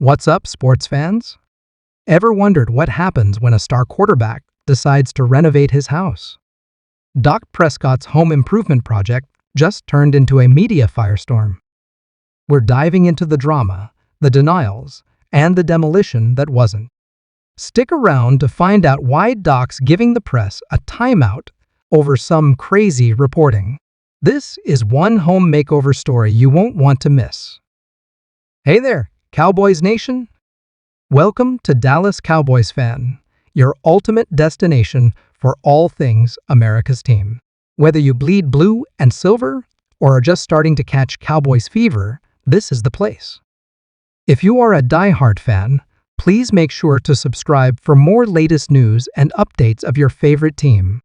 What's up, sports fans? Ever wondered what happens when a star quarterback decides to renovate his house? Dak Prescott's home improvement project just turned into a media firestorm. We're diving into the drama, the denials, and the demolition that wasn't. Stick around to find out why Dak's giving the press a timeout over some crazy reporting. This is one home makeover story you won't want to miss. Hey there, Cowboys Nation! Welcome to Dallas Cowboys Fan, your ultimate destination for all things America's team. Whether you bleed blue and silver or are just starting to catch Cowboys fever, this is the place. If you are a diehard fan, please make sure to subscribe for more latest news and updates of your favorite team.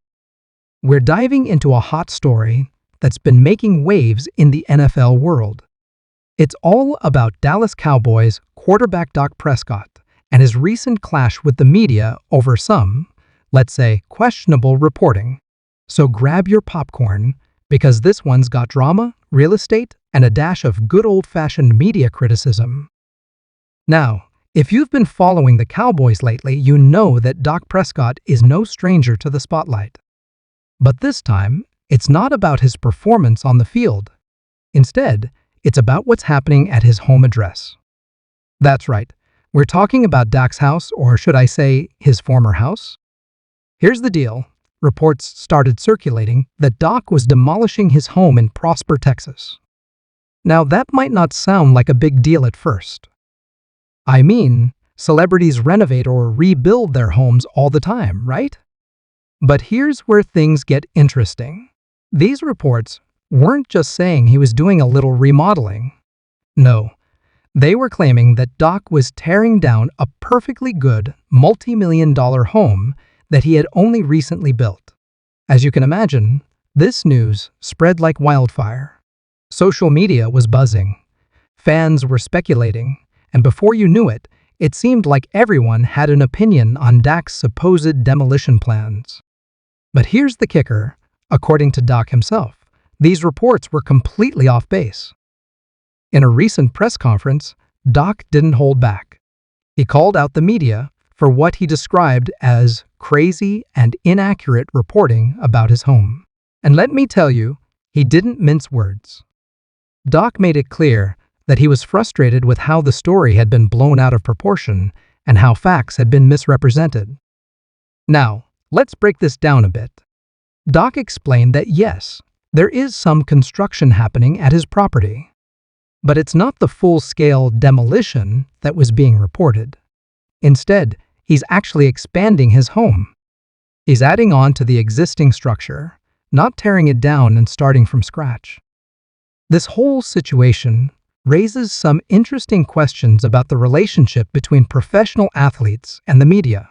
We're diving into a hot story that's been making waves in the NFL world. It's all about Dallas Cowboys quarterback Dak Prescott and his recent clash with the media over some, let's say, questionable reporting. So grab your popcorn, because this one's got drama, real estate, and a dash of good old-fashioned media criticism. Now, if you've been following the Cowboys lately, you know that Dak Prescott is no stranger to the spotlight. But this time, it's not about his performance on the field. Instead, it's about what's happening at his home address. That's right, we're talking about Dak's house, or should I say, his former house? Here's the deal. Reports started circulating that Dak was demolishing his home in Prosper, Texas. Now, that might not sound like a big deal at first. I mean, celebrities renovate or rebuild their homes all the time, right? But here's where things get interesting. These reports weren't just saying he was doing a little remodeling. No, they were claiming that Dak was tearing down a perfectly good multi-million-dollar home that he had only recently built. As you can imagine, this news spread like wildfire. Social media was buzzing. Fans were speculating, and before you knew it, it seemed like everyone had an opinion on Dak's supposed demolition plans. But here's the kicker. According to Dak himself, these reports were completely off base. In a recent press conference, Dak didn't hold back. He called out the media for what he described as crazy and inaccurate reporting about his home. And let me tell you, he didn't mince words. Dak made it clear that he was frustrated with how the story had been blown out of proportion and how facts had been misrepresented. Now, let's break this down a bit. Dak explained that yes, there is some construction happening at his property, but it's not the full-scale demolition that was being reported. Instead, he's actually expanding his home. He's adding on to the existing structure, not tearing it down and starting from scratch. This whole situation raises some interesting questions about the relationship between professional athletes and the media.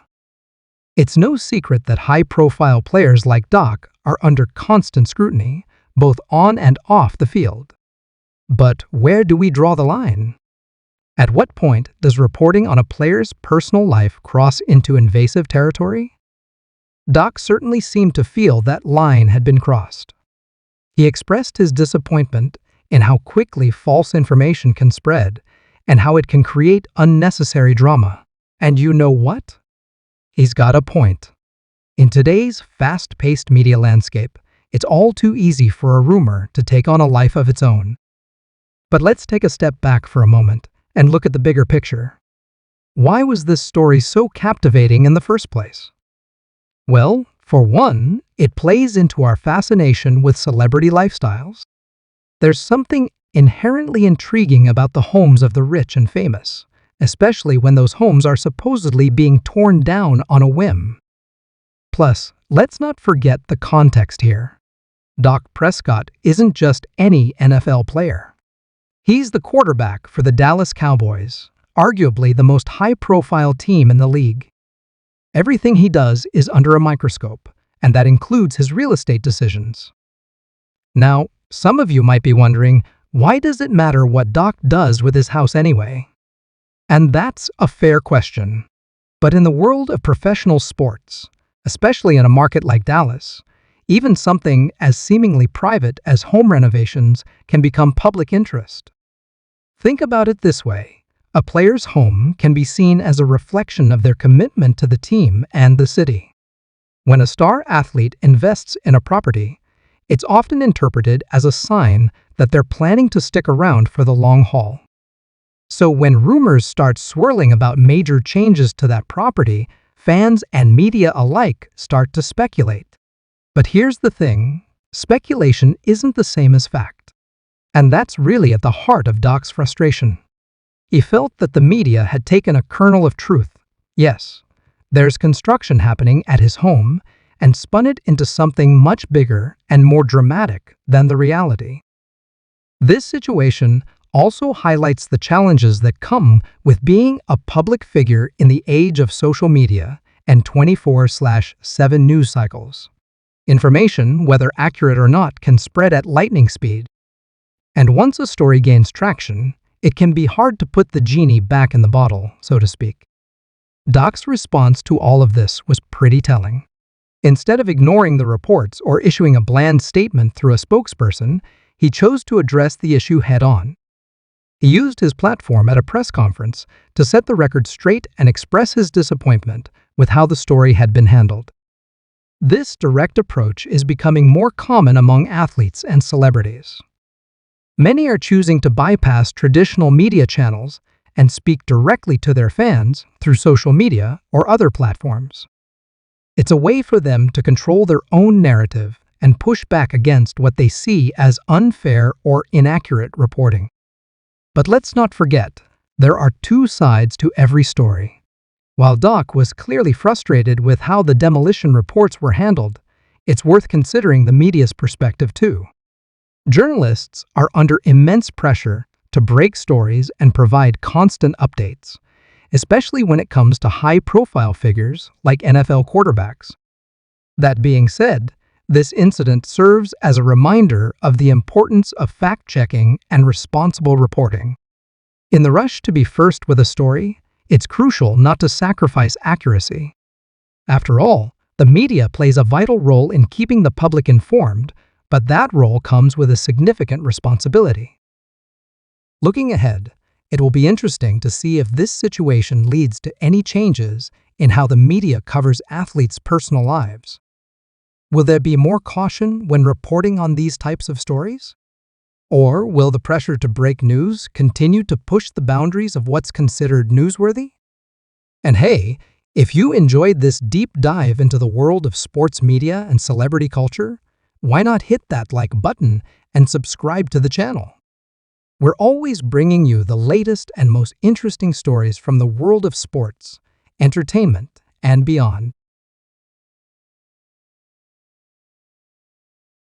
It's no secret that high-profile players like Dak are under constant scrutiny, both on and off the field. But where do we draw the line? At what point does reporting on a player's personal life cross into invasive territory? Dak certainly seemed to feel that line had been crossed. He expressed his disappointment in how quickly false information can spread and how it can create unnecessary drama. And you know what? He's got a point. In today's fast-paced media landscape, it's all too easy for a rumor to take on a life of its own. But let's take a step back for a moment and look at the bigger picture. Why was this story so captivating in the first place? Well, for one, it plays into our fascination with celebrity lifestyles. There's something inherently intriguing about the homes of the rich and famous, especially when those homes are supposedly being torn down on a whim. Plus, let's not forget the context here. Dak Prescott isn't just any NFL player. He's the quarterback for the Dallas Cowboys, arguably the most high-profile team in the league. Everything he does is under a microscope, and that includes his real estate decisions. Now, some of you might be wondering, why does it matter what Dak does with his house anyway? And that's a fair question. But in the world of professional sports, especially in a market like Dallas, even something as seemingly private as home renovations can become public interest. Think about it this way. A player's home can be seen as a reflection of their commitment to the team and the city. When a star athlete invests in a property, it's often interpreted as a sign that they're planning to stick around for the long haul. So when rumors start swirling about major changes to that property, fans and media alike start to speculate. But here's the thing, speculation isn't the same as fact. And that's really at the heart of Dak's frustration. He felt that the media had taken a kernel of truth. Yes, there's construction happening at his home, and spun it into something much bigger and more dramatic than the reality. This situation also highlights the challenges that come with being a public figure in the age of social media and 24/7 news cycles. Information, whether accurate or not, can spread at lightning speed. And once a story gains traction, it can be hard to put the genie back in the bottle, so to speak. Dak's response to all of this was pretty telling. Instead of ignoring the reports or issuing a bland statement through a spokesperson, he chose to address the issue head-on. He used his platform at a press conference to set the record straight and express his disappointment with how the story had been handled. This direct approach is becoming more common among athletes and celebrities. Many are choosing to bypass traditional media channels and speak directly to their fans through social media or other platforms. It's a way for them to control their own narrative and push back against what they see as unfair or inaccurate reporting. But let's not forget, there are two sides to every story. While Dak was clearly frustrated with how the Demolition reports were handled, it's worth considering the media's perspective too. Journalists are under immense pressure to break stories and provide constant updates, especially when it comes to high-profile figures like NFL quarterbacks. That being said, this incident serves as a reminder of the importance of fact-checking and responsible reporting. In the rush to be first with a story, it's crucial not to sacrifice accuracy. After all, the media plays a vital role in keeping the public informed, but that role comes with a significant responsibility. Looking ahead, it will be interesting to see if this situation leads to any changes in how the media covers athletes' personal lives. Will there be more caution when reporting on these types of stories? Or will the pressure to break news continue to push the boundaries of what's considered newsworthy? And hey, if you enjoyed this deep dive into the world of sports media and celebrity culture, why not hit that like button and subscribe to the channel? We're always bringing you the latest and most interesting stories from the world of sports, entertainment, and beyond.